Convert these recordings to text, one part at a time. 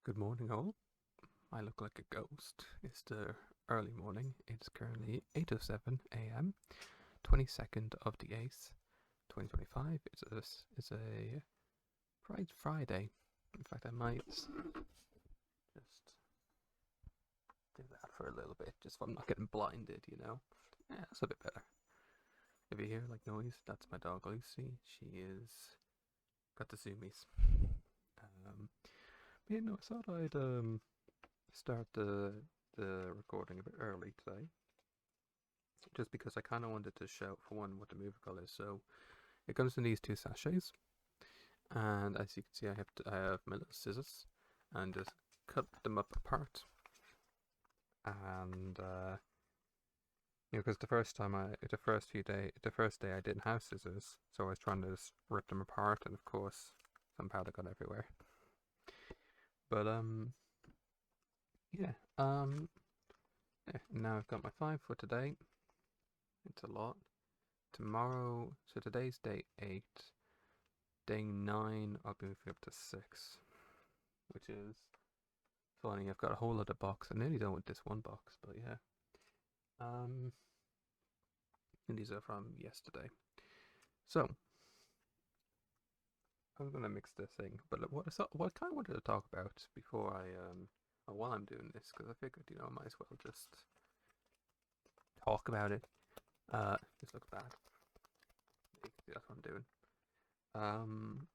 Good morning, all. I look like a ghost. It's the early morning. It's currently 8:07 a.m., 22nd of the 8th, 2025. It's a Pride Friday. In fact, I might just do that for a little bit, just so I'm not getting blinded, you know? Yeah, that's a bit better. If you hear like noise, that's my dog Lucy. She is got the zoomies. But yeah, no, I thought I'd start the recording a bit early today, just because I kind of wanted to show, for one, what the movie call is. So it comes in these two sachets, and as you can see, I have my little scissors, and just cut them up apart. And because the first day I didn't have scissors, so I was trying to just rip them apart, and of course, some powder got everywhere. But yeah, yeah. Now I've got my 5 for today. It's a lot. Tomorrow, so today's day 8. Day 9, I'll be moving up to 6, which is funny. I've got a whole other box. I'm nearly done with this one box, but yeah. And these are from yesterday. So, I'm gonna mix this thing. But what I kind of wanted to talk about before while I'm doing this, because I figured, I might as well just talk about it. This looks bad. That's what I'm doing.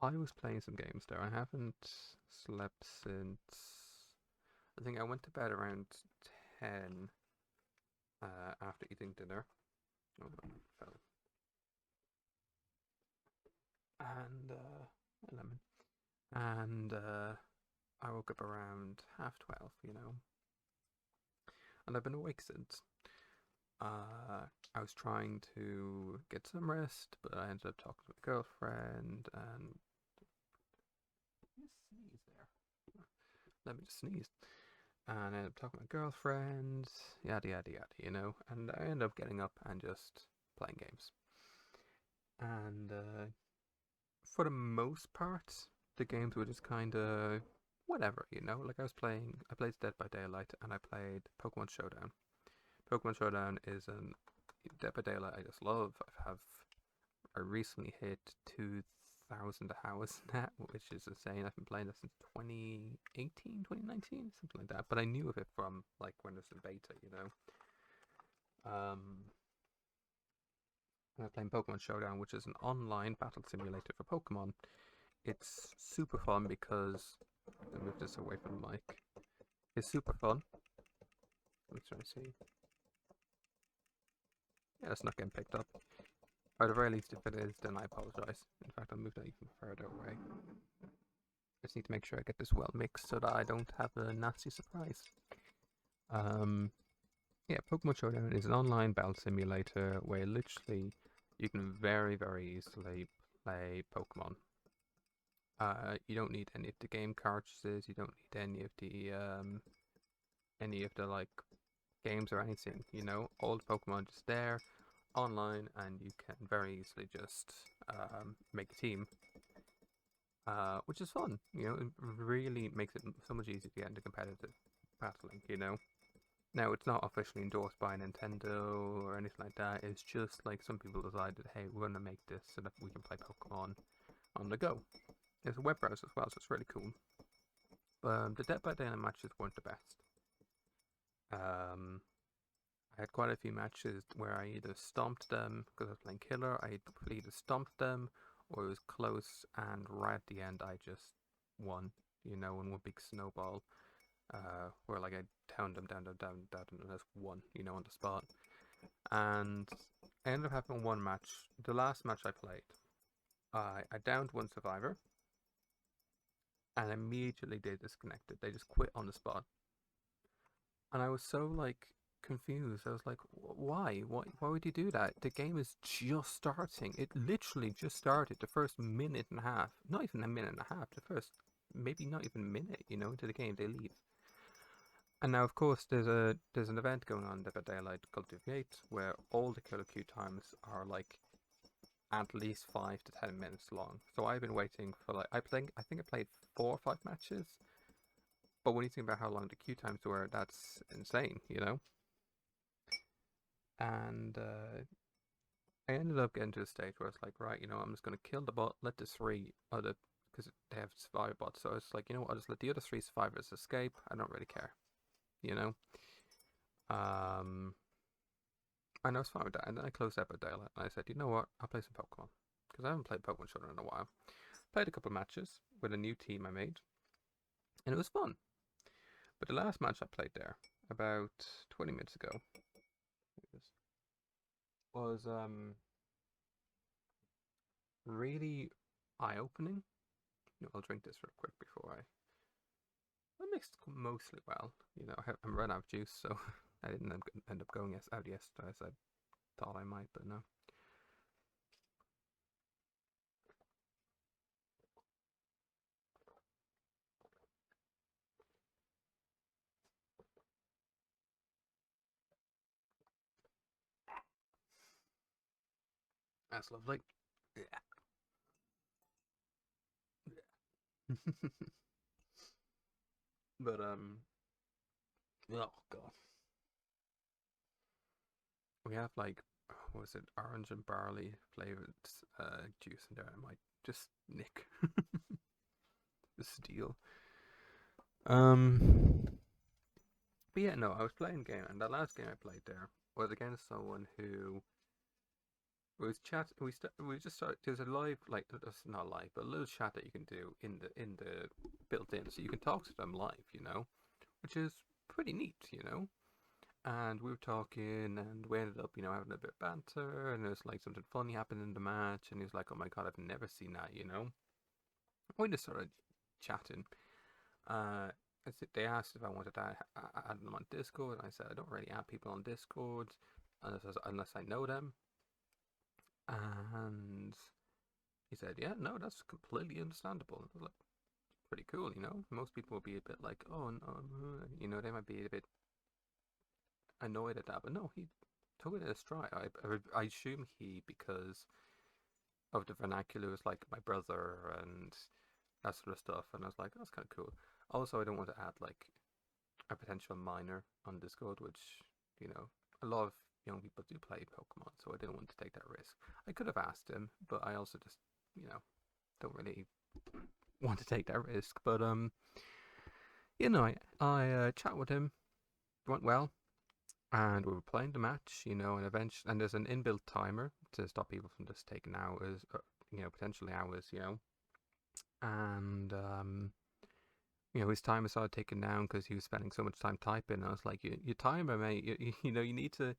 I was playing some games there. I haven't slept since. I think I went to bed around 10 after eating dinner. Oh, fell. And lemon. And I woke up around half 12. And I've been awake since. I was trying to get some rest, but I ended up talking to my girlfriend and sneeze there. Let me just sneeze. And I ended up talking to my girlfriend, yada yada yada, and I ended up getting up and just playing games. And for the most part, the games were just kind of whatever, Like I played Dead by Daylight, and I played Pokemon Showdown. Pokemon Showdown is an Dead by Daylight I just love. I recently hit 2,000 hours now, which is insane. I've been playing this since 2018, 2019, something like that. But I knew of it from like when it was in beta. I'm playing Pokemon Showdown, which is an online battle simulator for Pokemon. It's super fun because I'll move this away from the mic. It's super fun. Let's try to see. Yeah, it's not getting picked up. Or at the very least, if it is, then I apologize. In fact, I'll move that even further away. I just need to make sure I get this well mixed so that I don't have a nasty surprise. Yeah, Pokemon Showdown is an online battle simulator where literally you can very, very easily play Pokemon. You don't need any of the game cartridges. You don't need any of the like games or anything. All the Pokemon just there online, and you can very easily just make a team, which is fun. It really makes it so much easier to get into competitive battling. Now it's not officially endorsed by Nintendo or anything like that. It's just like some people decided, hey, we're gonna make this so that we can play Pokemon on the go. There's a web browser as well, so it's really cool. But the Dead by Daylight matches weren't the best. I had quite a few matches where I either stomped them because I was playing killer. I either stomped them, or it was close, and right at the end I just won. In one big snowball, where like I downed them, down, and just won. On the spot. And I ended up having one match. The last match I played, I downed one survivor, and immediately they disconnected. They just quit on the spot, and I was so like confused. I was like, why? Why would you do that? The game is just starting. It literally just started. The first minute and a half, not even a minute and a half. The first, maybe not even a minute, into the game, they leave. And now, of course, there's an event going on Dead by Daylight Cultivate where all the killer queue times are like at least 5 to 10 minutes long. So I've been waiting for like I think I played 4 or 5 matches, But when you think about how long the queue times were, that's insane, you know? And I ended up getting to a stage where it's like, right, you know, I'm just going to kill the bot, let the three other, because they have survivor bots. So it's like, you know what, I'll just let the other three survivors escape. I don't really care, you know? And I was fine with that. And then I closed Epic Daylight and I said, you know what, I'll play some Pokemon. Because I haven't played Pokemon Showdown in a while. Played a couple of matches with a new team I made, and it was fun. But the last match I played there, about 20 minutes ago, was really eye-opening. I'll drink this real quick before I mixed mostly well. You know, I'm running out of juice, so I didn't end up going out yesterday as I thought I might, but no. That's lovely. But oh god, we have like, what was it, orange and barley flavored juice in there. I might just nick the steal. But yeah, no, I was playing a game, and the last game I played there was against someone who was chat. We just started. There's a live, like it's not live, but a little chat that you can do in the built in, so you can talk to them live. You know, which is pretty neat. You know, and we were talking, and we ended up, you know, having a bit of banter, and it was like something funny happened in the match, and he was like, "Oh my god, I've never seen that," you know. We just started chatting. Uh, they asked if I wanted to add them on Discord, and I said I don't really add people on Discord unless I know them. And he said, "Yeah, no, that's completely understandable." I was like, "Pretty cool, you know." Most people would be a bit like, "Oh no," you know, they might be a bit annoyed at that, but no, he took it as stride. I assume he, because of the vernacular, was like my brother and that sort of stuff, and I was like, that's kind of cool. Also, I don't want to add like a potential minor on Discord, which, you know, a lot of young people do play Pokemon, so I didn't want to take that risk. I could have asked him, but I also just, you know, don't really want to take that risk. But you know, I chat with him, it went well, and we were playing the match, you know, and eventually, and there's an inbuilt timer to stop people from just taking hours, you know, potentially hours, you know, and you know, his timer started taking down because he was spending so much time typing. And I was like, your timer, mate, you know, you need to,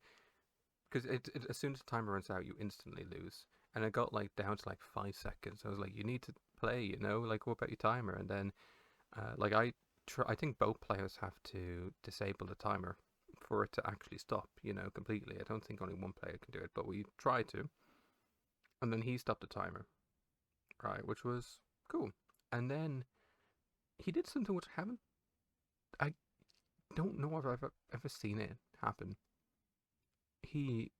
because as soon as the timer runs out, you instantly lose. And it got like down to like 5 seconds. I was like, you need to play, you know, like what about your timer? And then, like I think both players have to disable the timer for it to actually stop, you know, completely. I don't think only one player can do it, but we tried to. And then he stopped the timer, right, which was cool. And then he did something which I don't know if I've ever seen it happen. He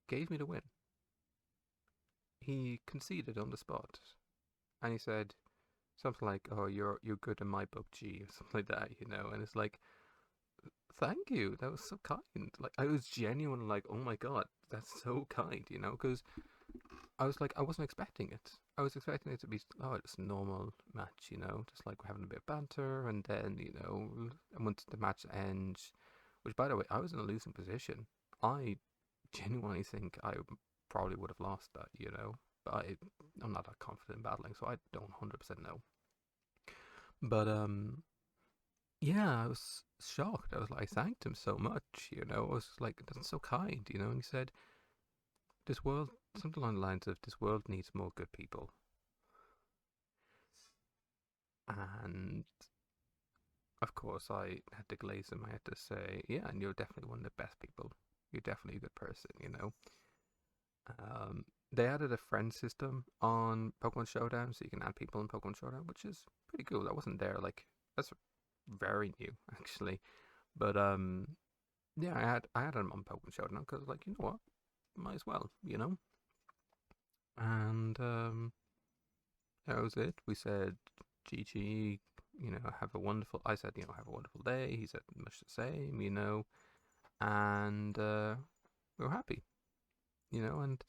gave me the win. He conceded on the spot, and he said something like, "Oh, you're good in my book, G," or something like that, you know. And it's like, thank you, that was so kind. Like I was genuine, like, oh my god, that's so kind, you know, because I was like, I wasn't expecting it. I was expecting it to be, oh, it's a normal match, you know, just like we're having a bit of banter, and then, you know, and once the match ends, which by the way, I was in a losing position. I genuinely think I probably would have lost that, you know, but I'm not that confident in battling, so I don't 100% know. But yeah, I was shocked. I was like, I thanked him so much, you know. I was like, that's so kind, you know. And he said, this world, something along the lines of, this world needs more good people. And of course, I had to glaze him. I had to say, yeah, and you're definitely one of the best people. You're definitely a good person, you know. They added a friend system on Pokemon Showdown, so you can add people in Pokemon Showdown, which is pretty cool. That wasn't there. Like that's very new, actually. But yeah, I had him on Pokemon Showdown because like, you know what, might as well, you know. And that was it. We said GG, have a wonderful. I said, have a wonderful day. He said much the same, and we were happy, and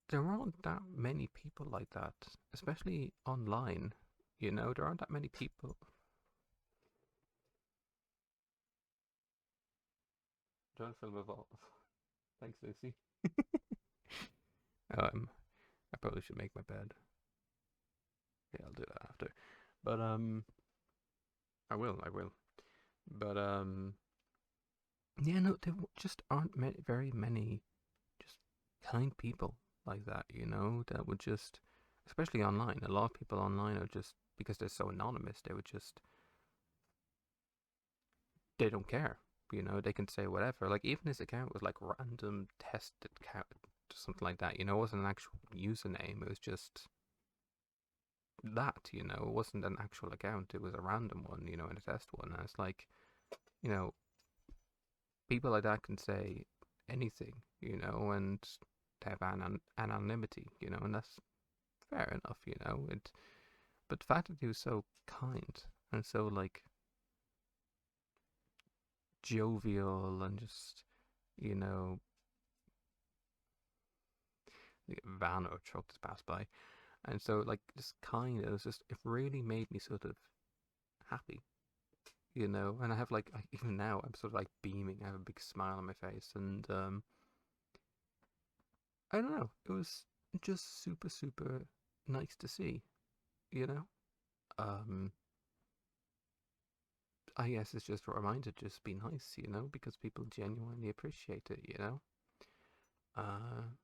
there aren't that many people like that, especially online. There aren't that many people. Join film evolve. Thanks, Lucy. I probably should make my bed. Yeah, I'll do that after. But I will. But yeah, no, there just aren't very many just kind people like that. That would just, especially online. A lot of people online are just because they're so anonymous. They don't care. They can say whatever. Like even his account was like random tested account, something like that. It wasn't an actual username. It was just that. It wasn't an actual account. It was a random one. And a test one. And it's like, you know, people like that can say anything. And have anonymity. And that's fair enough. But the fact that he was so kind and so like jovial and just you know the van or truck just passed by, and so like just kind. It really made me sort of happy, and I have like even now I'm sort of like beaming. I have a big smile on my face, and I don't know, it was just super nice to see, you know um I guess it's just a reminder to just be nice, because people genuinely appreciate it, yeah. I'm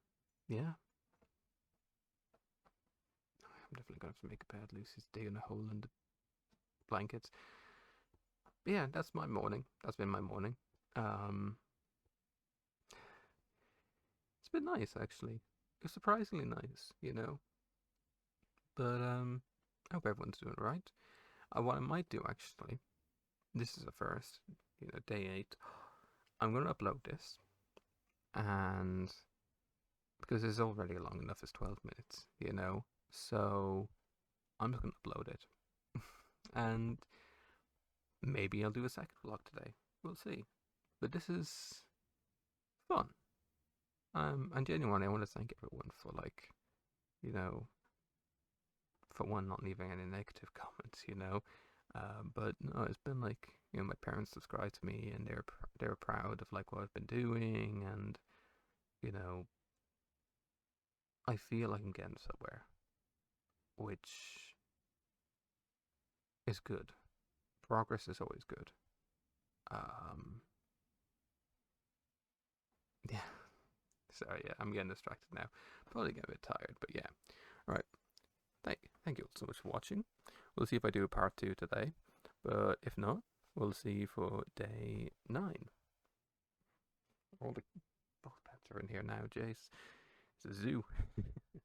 definitely gonna have to make a bed. Lucy's digging a hole in the blankets. But yeah, that's my morning. That's been my morning. Um, it's been nice actually. It's surprisingly nice, But I hope everyone's doing all right. What I might do actually, this is a first, day 8. I'm gonna upload this, and because it's already long enough, it's 12 minutes, So I'm just gonna upload it, and maybe I'll do a second vlog today. We'll see. But this is fun. And genuinely, I want to thank everyone for you know, for one, not leaving any negative comments, But no, it's been like, my parents subscribed to me, and they're proud of like what I've been doing, and you know, I feel like I'm getting somewhere, which is good. Progress is always good. Um, yeah. Sorry, yeah, I'm getting distracted now. Probably get a bit tired, but yeah. All right. Thank you all so much for watching. We'll see if I do a part 2 today, but if not, we'll see you for day 9. All the both pets are in here now, Jace. It's a zoo.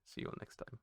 See you all next time.